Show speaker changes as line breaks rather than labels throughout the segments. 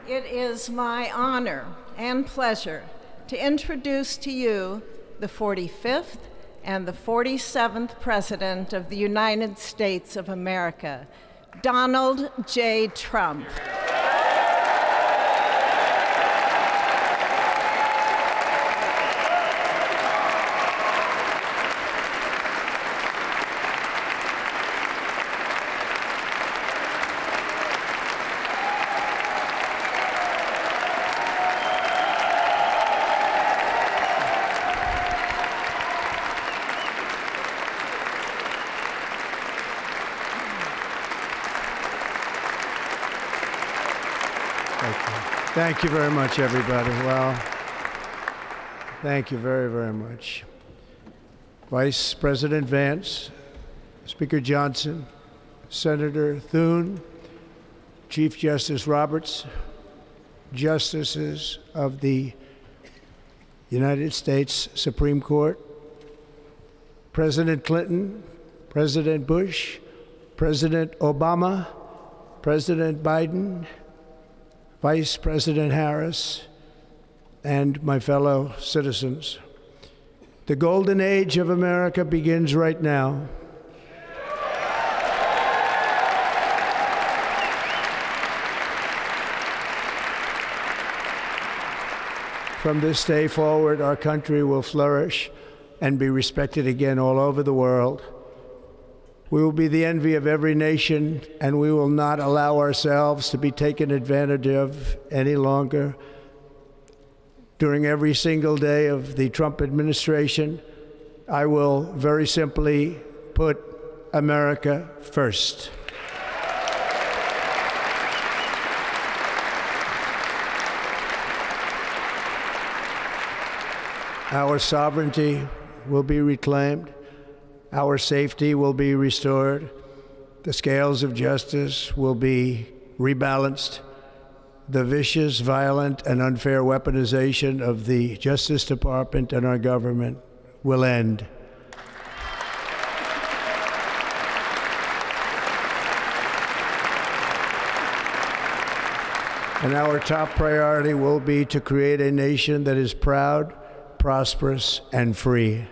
It is my honor and pleasure to introduce to you the 45th and the 47th President of the United States of America, Donald J. Trump.
Thank you very much, everybody. Well, thank you very, very much. Vice President Vance, Speaker Johnson, Senator Thune, Chief Justice Roberts, Justices of the United States Supreme Court, President Clinton, President Bush, President Obama, President Biden, Vice President Harris, and my fellow citizens. The golden age of America begins right now. From this day forward, our country will flourish and be respected again all over the world. We will be the envy of every nation, and we will not allow ourselves to be taken advantage of any longer. During every single day of the Trump administration, I will very simply put America first. Our sovereignty will be reclaimed. Our safety will be restored. The scales of justice will be rebalanced. The vicious, violent, and unfair weaponization of the Justice Department and our government will end. And our top priority will be to create a nation that is proud, prosperous, and free.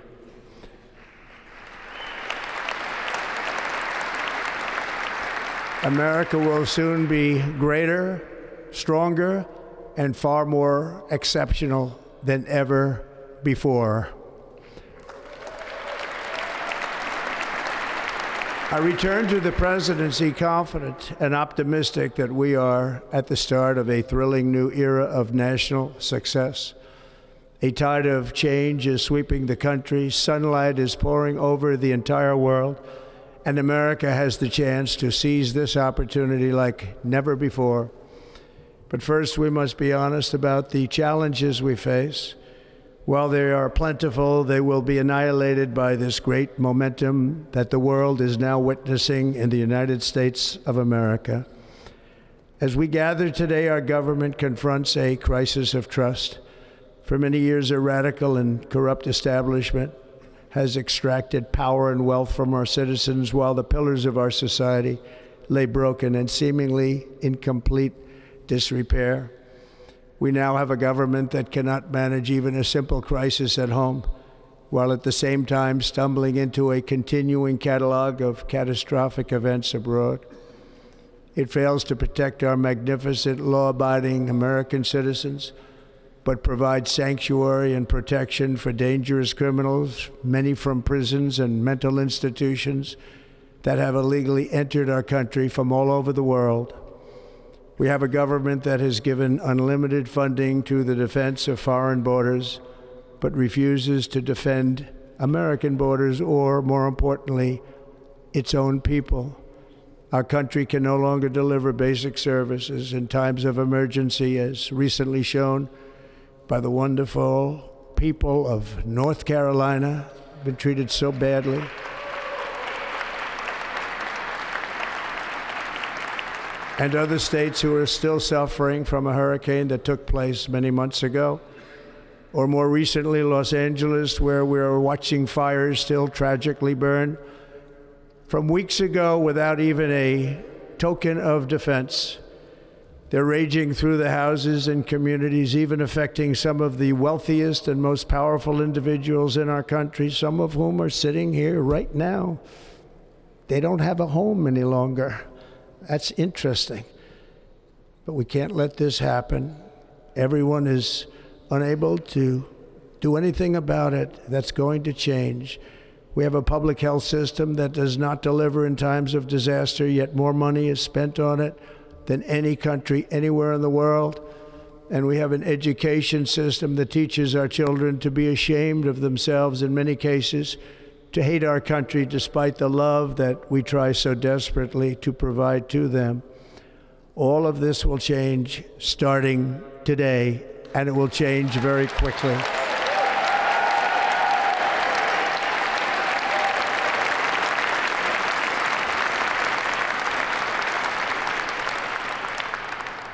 America will soon be greater, stronger, and far more exceptional than ever before. I return to the presidency confident and optimistic that we are at the start of a thrilling new era of national success. A tide of change is sweeping the country. Sunlight is pouring over the entire world. And America has the chance to seize this opportunity like never before. But first, we must be honest about the challenges we face. While they are plentiful, they will be annihilated by this great momentum that the world is now witnessing in the United States of America. As we gather today, our government confronts a crisis of trust. For many years, a radical and corrupt establishment has extracted power and wealth from our citizens while the pillars of our society lay broken and seemingly in complete disrepair. We now have a government that cannot manage even a simple crisis at home, while at the same time stumbling into a continuing catalog of catastrophic events abroad. It fails to protect our magnificent, law-abiding American citizens, but provides sanctuary and protection for dangerous criminals, many from prisons and mental institutions that have illegally entered our country from all over the world. We have a government that has given unlimited funding to the defense of foreign borders, but refuses to defend American borders or, more importantly, its own people. Our country can no longer deliver basic services in times of emergency, as recently shown by the wonderful people of North Carolina, been treated so badly. And other states who are still suffering from a hurricane that took place many months ago. Or more recently, Los Angeles, where we're watching fires still tragically burn. From weeks ago, without even a token of defense, They're raging through the houses and communities, even affecting some of the wealthiest and most powerful individuals in our country, some of whom are sitting here right now. They don't have a home any longer. That's interesting. But we can't let this happen. Everyone is unable to do anything about it. That's going to change. We have a public health system that does not deliver in times of disaster, yet more money is spent on it than any country anywhere in the world. And we have an education system that teaches our children to be ashamed of themselves in many cases, to hate our country despite the love that we try so desperately to provide to them. All of this will change starting today, and it will change very quickly.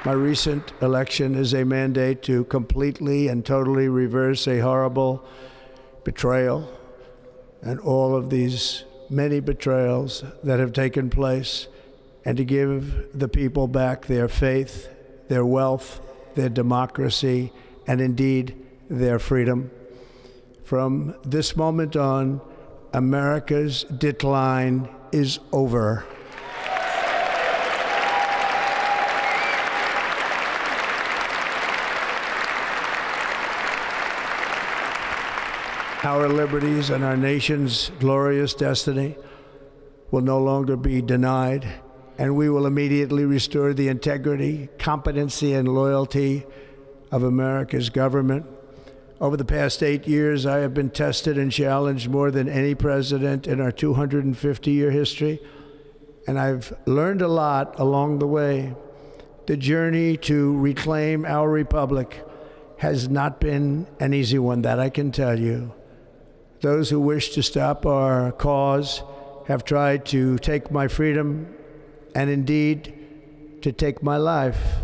My recent election is a mandate to completely and totally reverse a horrible betrayal and all of these many betrayals that have taken place, and to give the people back their faith, their wealth, their democracy, and indeed their freedom. From this moment on, America's decline is over. Our liberties and our nation's glorious destiny will no longer be denied, and we will immediately restore the integrity, competency, and loyalty of America's government. Over the past 8 years, I have been tested and challenged more than any president in our 250-year history, and I've learned a lot along the way. The journey to reclaim our republic has not been an easy one, that I can tell you. Those who wish to stop our cause have tried to take my freedom and indeed to take my life.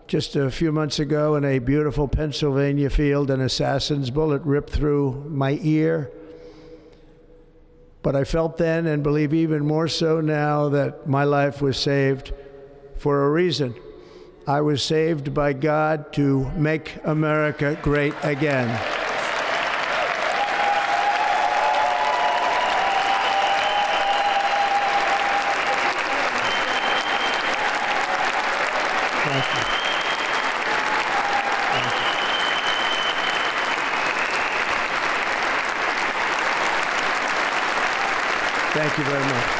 Just a few months ago in a beautiful Pennsylvania field, an assassin's bullet ripped through my ear. But I felt then, and believe even more so now, that my life was saved for a reason. I was saved by God to make America great again. Thank you very much.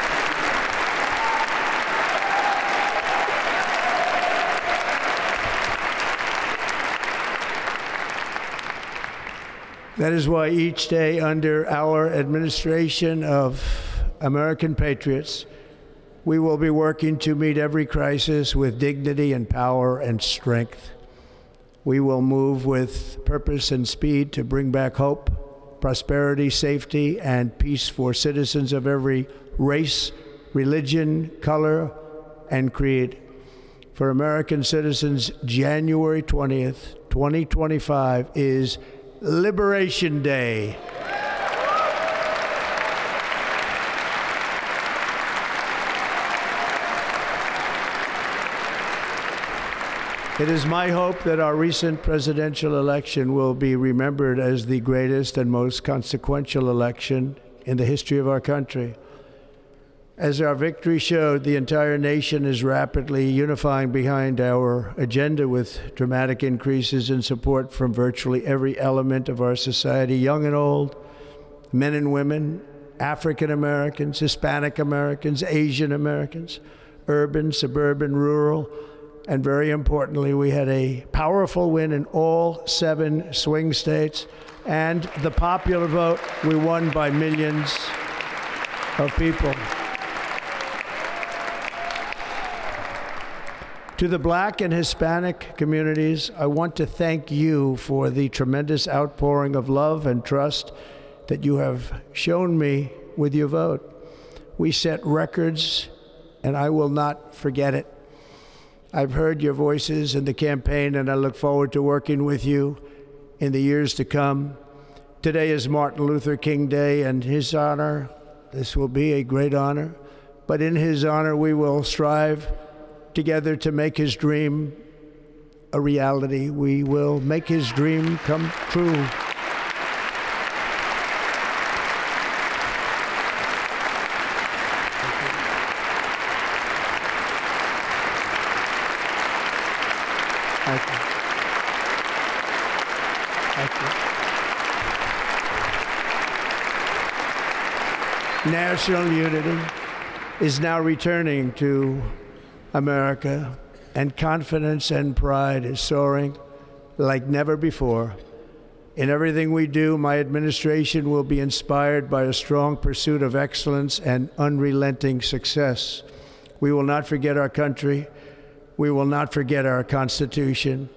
That is why each day under our administration of American patriots, we will be working to meet every crisis with dignity and power and strength. We will move with purpose and speed to bring back hope, prosperity, safety, and peace for citizens of every race, religion, color, and creed. For American citizens, January 20th, 2025 is Liberation Day. It is my hope that our recent presidential election will be remembered as the greatest and most consequential election in the history of our country. As our victory showed, the entire nation is rapidly unifying behind our agenda with dramatic increases in support from virtually every element of our society, young and old, men and women, African Americans, Hispanic Americans, Asian Americans, urban, suburban, rural, and very importantly, we had a powerful win in all 7 swing states, and the popular vote, we won by millions of people. To the Black and Hispanic communities, I want to thank you for the tremendous outpouring of love and trust that you have shown me with your vote. We set records, and I will not forget it. I've heard your voices in the campaign, and I look forward to working with you in the years to come. Today is Martin Luther King Day, and his honor, this will be a great honor, but in his honor we will strive together to make his dream a reality. We will make his dream come true. Thank you. Thank you. National unity is now returning to America, and confidence and pride is soaring like never before. In everything we do, my administration will be inspired by a strong pursuit of excellence and unrelenting success. We will not forget our country. We will not forget our Constitution,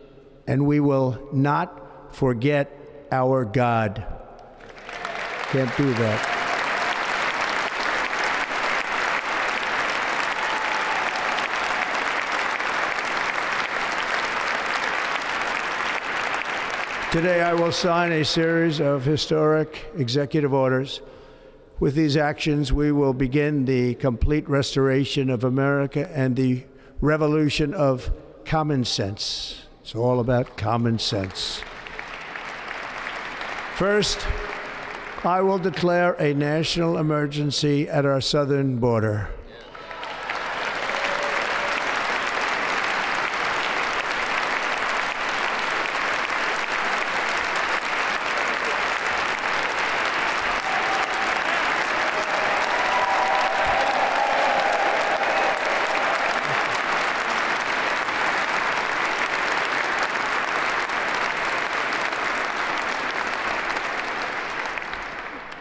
and we will not forget our God. Can't do that. Today, I will sign a series of historic executive orders. With these actions, we will begin the complete restoration of America and the revolution of common sense. It's all about common sense. First, I will declare a national emergency at our southern border.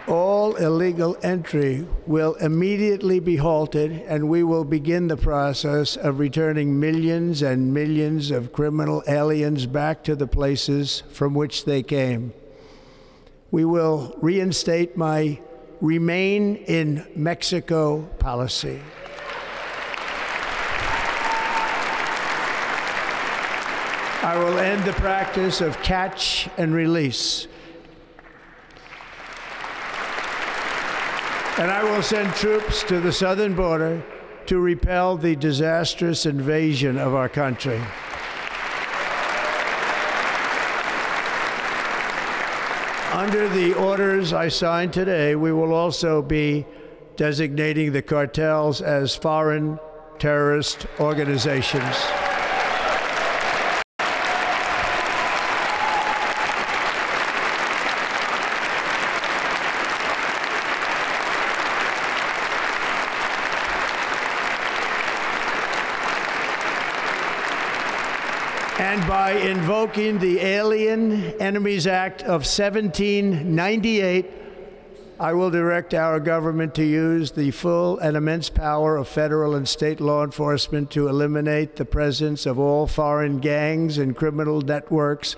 All illegal entry will immediately be halted, and we will begin the process of returning millions and millions of criminal aliens back to the places from which they came. We will reinstate my Remain in Mexico policy. I will end the practice of catch and release. And I will send troops to the southern border to repel the disastrous invasion of our country. Under the orders I signed today, we will also be designating the cartels as foreign terrorist organizations. And by invoking the Alien Enemies Act of 1798, I will direct our government to use the full and immense power of federal and state law enforcement to eliminate the presence of all foreign gangs and criminal networks,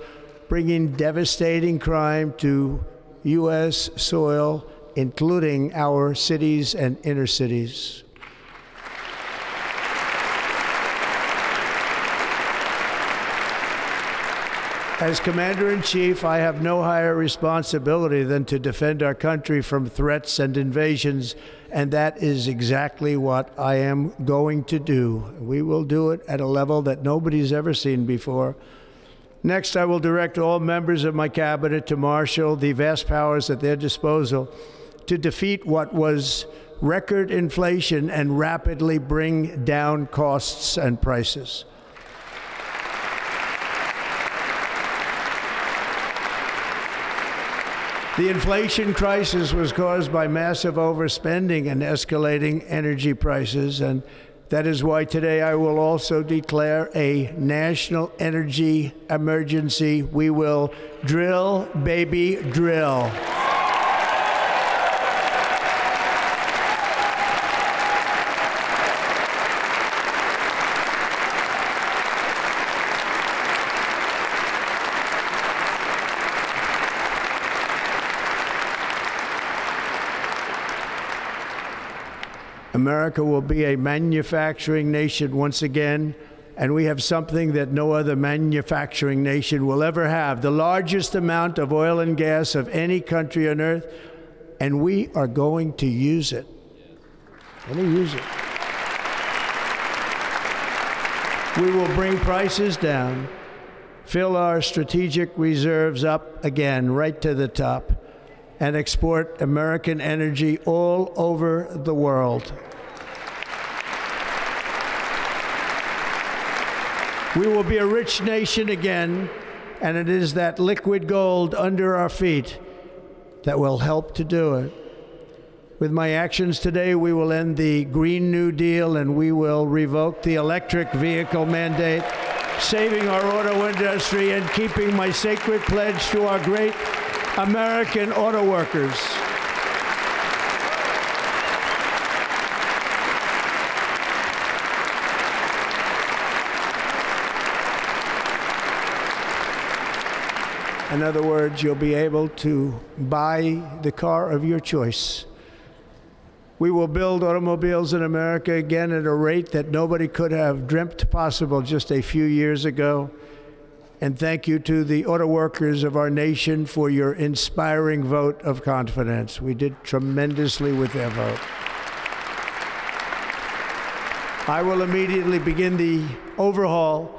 bringing devastating crime to U.S. soil, including our cities and inner cities. As Commander-in-Chief, I have no higher responsibility than to defend our country from threats and invasions, and that is exactly what I am going to do. We will do it at a level that nobody's ever seen before. Next, I will direct all members of my cabinet to marshal the vast powers at their disposal to defeat what was record inflation and rapidly bring down costs and prices. The inflation crisis was caused by massive overspending and escalating energy prices, and that is why today I will also declare a national energy emergency. We will drill, baby, drill. America will be a manufacturing nation once again, and we have something that no other manufacturing nation will ever have, the largest amount of oil and gas of any country on earth, and we are going to use it. Let me use it. We will bring prices down, fill our strategic reserves up again, right to the top, and export American energy all over the world. We will be a rich nation again, and it is that liquid gold under our feet that will help to do it. With my actions today, we will end the Green New Deal and we will revoke the electric vehicle mandate, saving our auto industry and keeping my sacred pledge to our great American auto workers. In other words, you'll be able to buy the car of your choice. We will build automobiles in America again at a rate that nobody could have dreamt possible just a few years ago. And thank you to the auto workers of our nation for your inspiring vote of confidence. We did tremendously with their vote. I will immediately begin the overhaul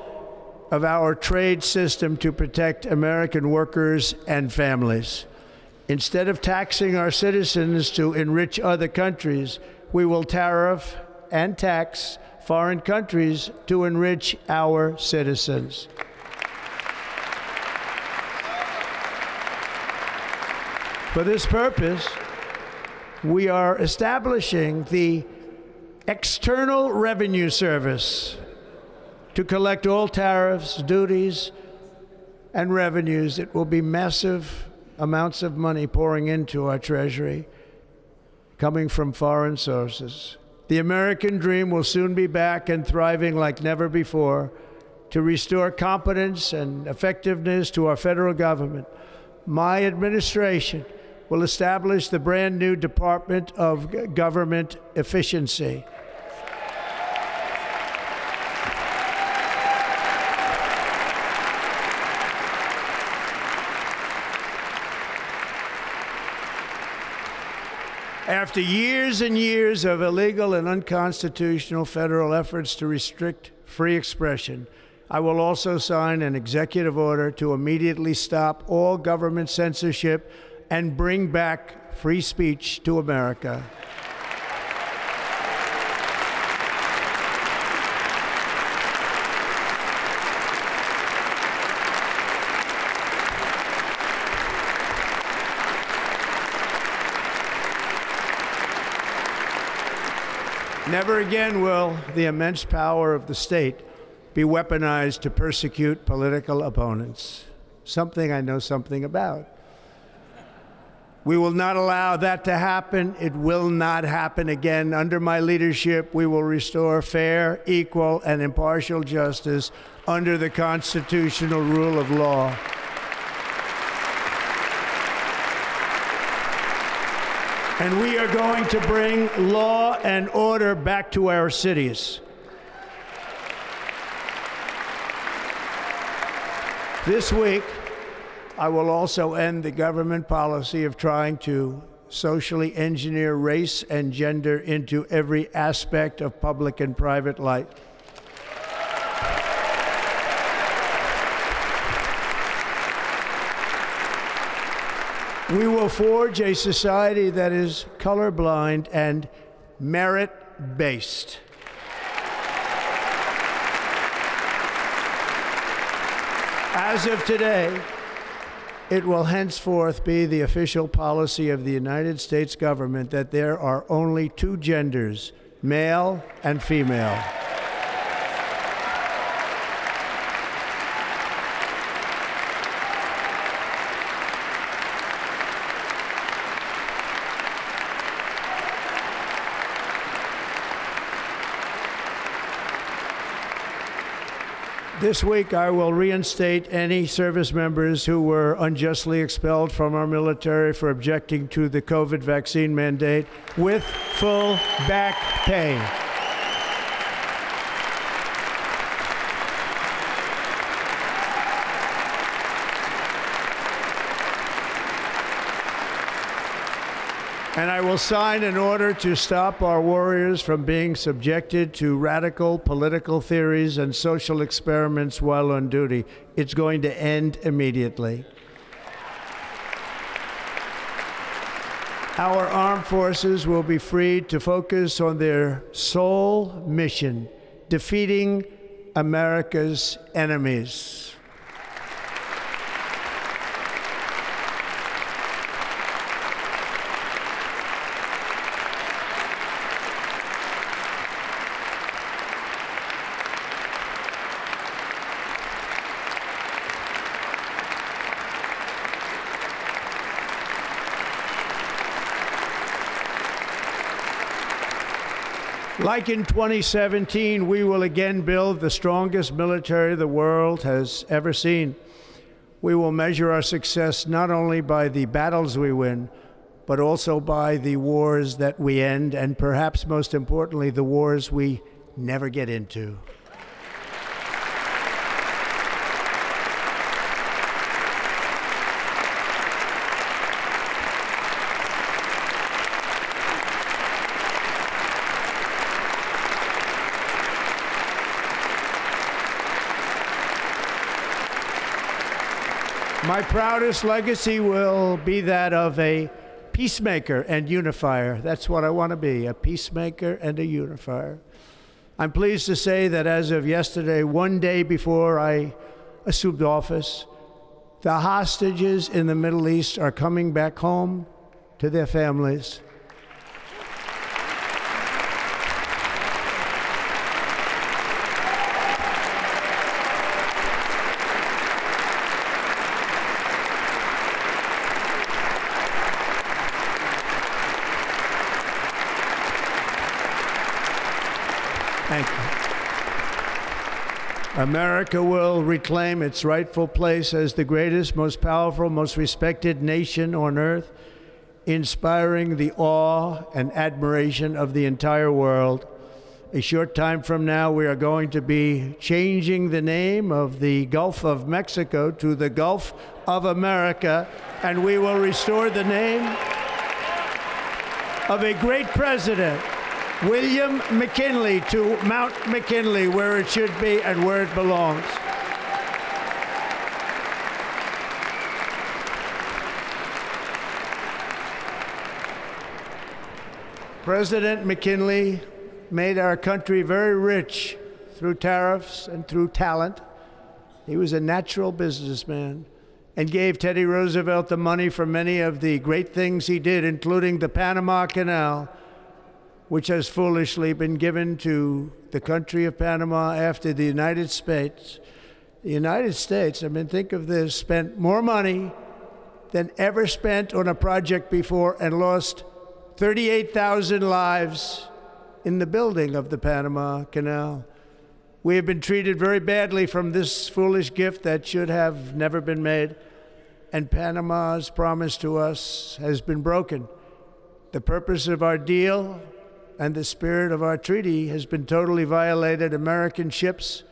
of our trade system to protect American workers and families. Instead of taxing our citizens to enrich other countries, we will tariff and tax foreign countries to enrich our citizens. For this purpose, we are establishing the External Revenue Service to collect all tariffs, duties, and revenues. It will be massive amounts of money pouring into our treasury, coming from foreign sources. The American dream will soon be back and thriving like never before to restore competence and effectiveness to our federal government. My administration will establish the brand new Department of Government Efficiency. After years and years of illegal and unconstitutional federal efforts to restrict free expression, I will also sign an executive order to immediately stop all government censorship and bring back free speech to America. Never again will the immense power of the state be weaponized to persecute political opponents, something I know something about. We will not allow that to happen. It will not happen again. Under my leadership, we will restore fair, equal, and impartial justice under the constitutional rule of law. And we are going to bring law and order back to our cities. This week, I will also end the government policy of trying to socially engineer race and gender into every aspect of public and private life. We will forge a society that is colorblind and merit-based. As of today, it will henceforth be the official policy of the United States government that there are only two genders, male and female. This week, I will reinstate any service members who were unjustly expelled from our military for objecting to the COVID vaccine mandate with full back pay. And I will sign an order to stop our warriors from being subjected to radical political theories and social experiments while on duty. It's going to end immediately. Our armed forces will be freed to focus on their sole mission, defeating America's enemies. Like in 2017, we will again build the strongest military the world has ever seen. We will measure our success not only by the battles we win, but also by the wars that we end, and perhaps most importantly, the wars we never get into. My proudest legacy will be that of a peacemaker and unifier. That's what I want to be, a peacemaker and a unifier. I'm pleased to say that as of yesterday, one day before I assumed office, the hostages in the Middle East are coming back home to their families. Thank you. America will reclaim its rightful place as the greatest, most powerful, most respected nation on earth, inspiring the awe and admiration of the entire world. A short time from now, we are going to be changing the name of the Gulf of Mexico to the Gulf of America, and we will restore the name of a great president, William McKinley, to Mount McKinley, where it should be and where it belongs. President McKinley made our country very rich through tariffs and through talent. He was a natural businessman and gave Teddy Roosevelt the money for many of the great things he did, including the Panama Canal, which has foolishly been given to the country of Panama after the United States. The United States, I mean, think of this, spent more money than ever spent on a project before and lost 38,000 lives in the building of the Panama Canal. We have been treated very badly from this foolish gift that should have never been made, and Panama's promise to us has been broken. The purpose of our deal and the spirit of our treaty has been totally violated. American ships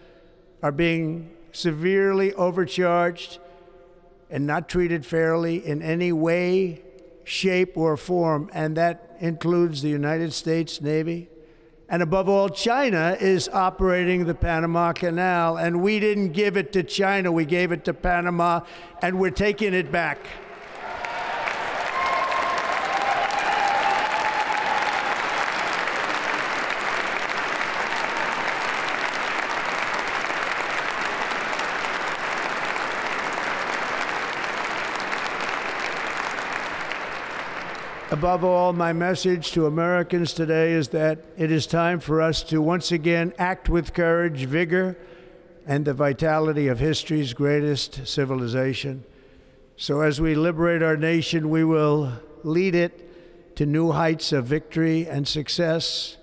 are being severely overcharged and not treated fairly in any way, shape, or form, and that includes the United States Navy. And above all, China is operating the Panama Canal, and we didn't give it to China, we gave it to Panama, and we're taking it back. Above all, my message to Americans today is that it is time for us to once again act with courage, vigor, and the vitality of history's greatest civilization. So as we liberate our nation, we will lead it to new heights of victory and success.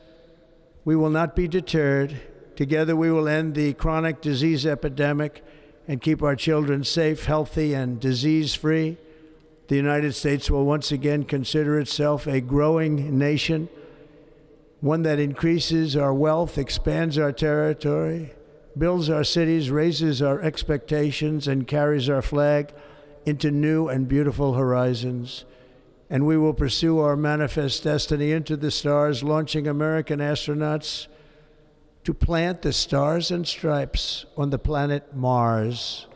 We will not be deterred. Together we will end the chronic disease epidemic and keep our children safe, healthy, and disease-free. The United States will once again consider itself a growing nation, one that increases our wealth, expands our territory, builds our cities, raises our expectations, and carries our flag into new and beautiful horizons. and we will pursue our manifest destiny into the stars, launching American astronauts to plant the stars and stripes on the planet Mars.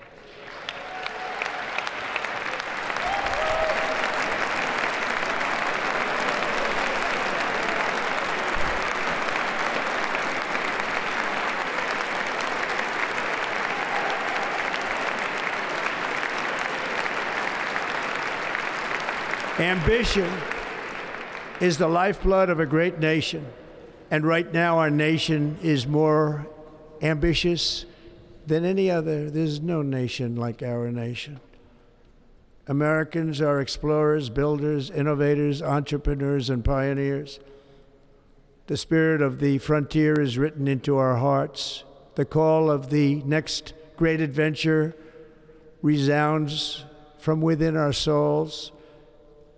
Ambition is the lifeblood of a great nation, and right now our nation is more ambitious than any other. There's no nation like our nation. Americans are explorers, builders, innovators, entrepreneurs, and pioneers. The spirit of the frontier is written into our hearts. The call of the next great adventure resounds from within our souls.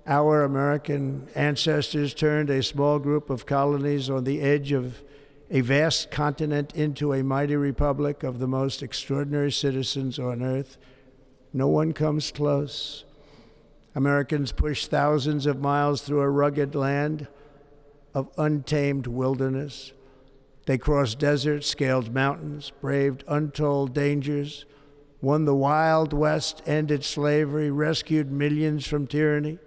Our American ancestors turned a small group of colonies on the edge of a vast continent into a mighty republic of the most extraordinary citizens on earth. No one comes close. Americans pushed thousands of miles through a rugged land of untamed wilderness. They crossed deserts, scaled mountains, braved untold dangers, won the Wild West, ended slavery, rescued millions from tyranny,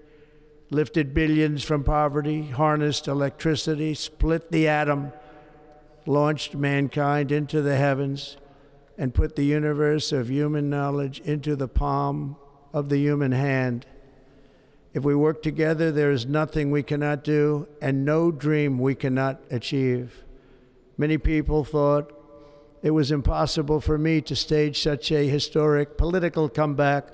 lifted billions from poverty, harnessed electricity, split the atom, launched mankind into the heavens, and put the universe of human knowledge into the palm of the human hand. If we work together, there is nothing we cannot do and no dream we cannot achieve. Many people thought it was impossible for me to stage such a historic political comeback.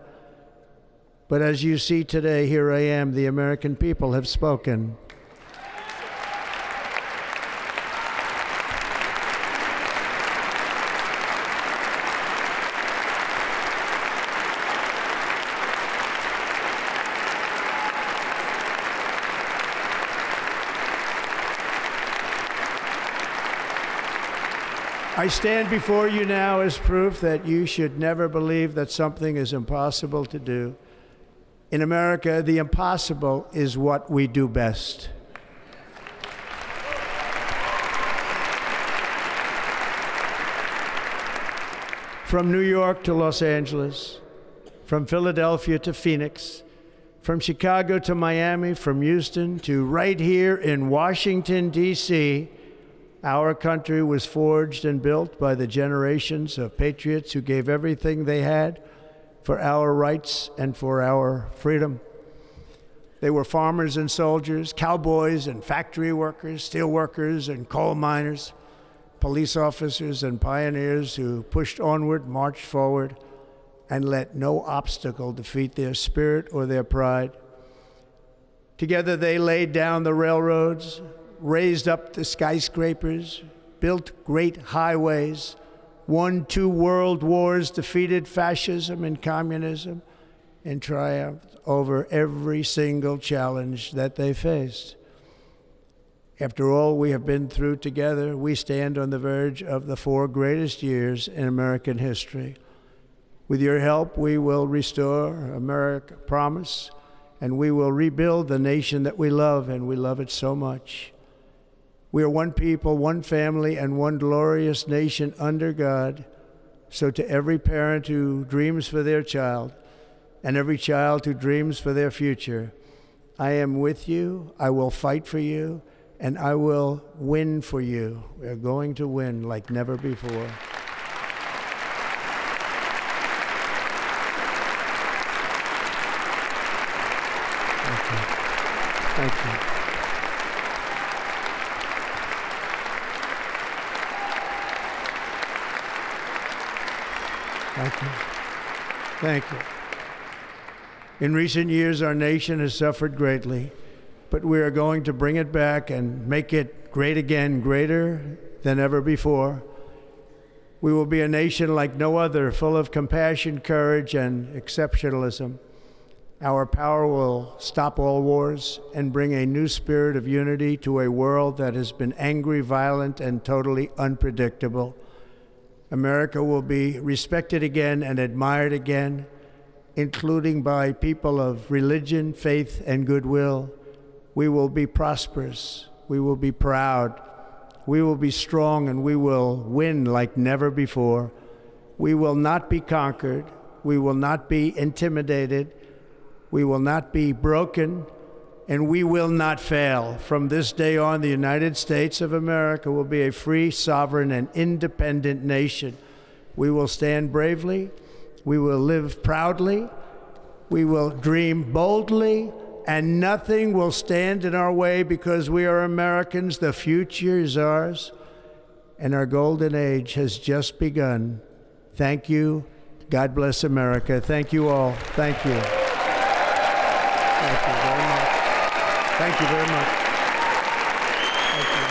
But as you see today, here I am. The American people have spoken. I stand before you now as proof that you should never believe that something is impossible to do. In America, the impossible is what we do best. From New York to Los Angeles, from Philadelphia to Phoenix, from Chicago to Miami, from Houston to right here in Washington, D.C., our country was forged and built by the generations of patriots who gave everything they had for our rights and for our freedom. They were farmers and soldiers, cowboys and factory workers, steel workers and coal miners, police officers and pioneers who pushed onward, marched forward, and let no obstacle defeat their spirit or their pride. Together they laid down the railroads, raised up the skyscrapers, built great highways, won 2 world wars, defeated fascism and communism, and triumphed over every single challenge that they faced. After all we have been through together, we stand on the verge of the 4 greatest years in American history. With your help, we will restore America promise, and we will rebuild the nation that we love, and we love it so much. We are one people, one family, and one glorious nation under God. So to every parent who dreams for their child, and every child who dreams for their future, I am with you, I will fight for you, and I will win for you. We are going to win like never before. Thank you. Thank you. Thank you. Thank you. In recent years, our nation has suffered greatly, but we are going to bring it back and make it great again, greater than ever before. We will be a nation like no other, full of compassion, courage, and exceptionalism. Our power will stop all wars and bring a new spirit of unity to a world that has been angry, violent, and totally unpredictable. America will be respected again and admired again. including by people of religion, faith, and goodwill. We will be prosperous. We will be proud. We will be strong, and we will win like never before. We will not be conquered. We will not be intimidated. We will not be broken, and we will not fail. From this day on, the United States of America will be a free, sovereign, and independent nation. We will stand bravely. We will live proudly. We will dream boldly, and nothing will stand in our way because we are Americans. The future is ours, and our golden age has just begun. Thank you. God bless America. Thank you all. Thank you. Thank you very much. Thank you very much. Thank you.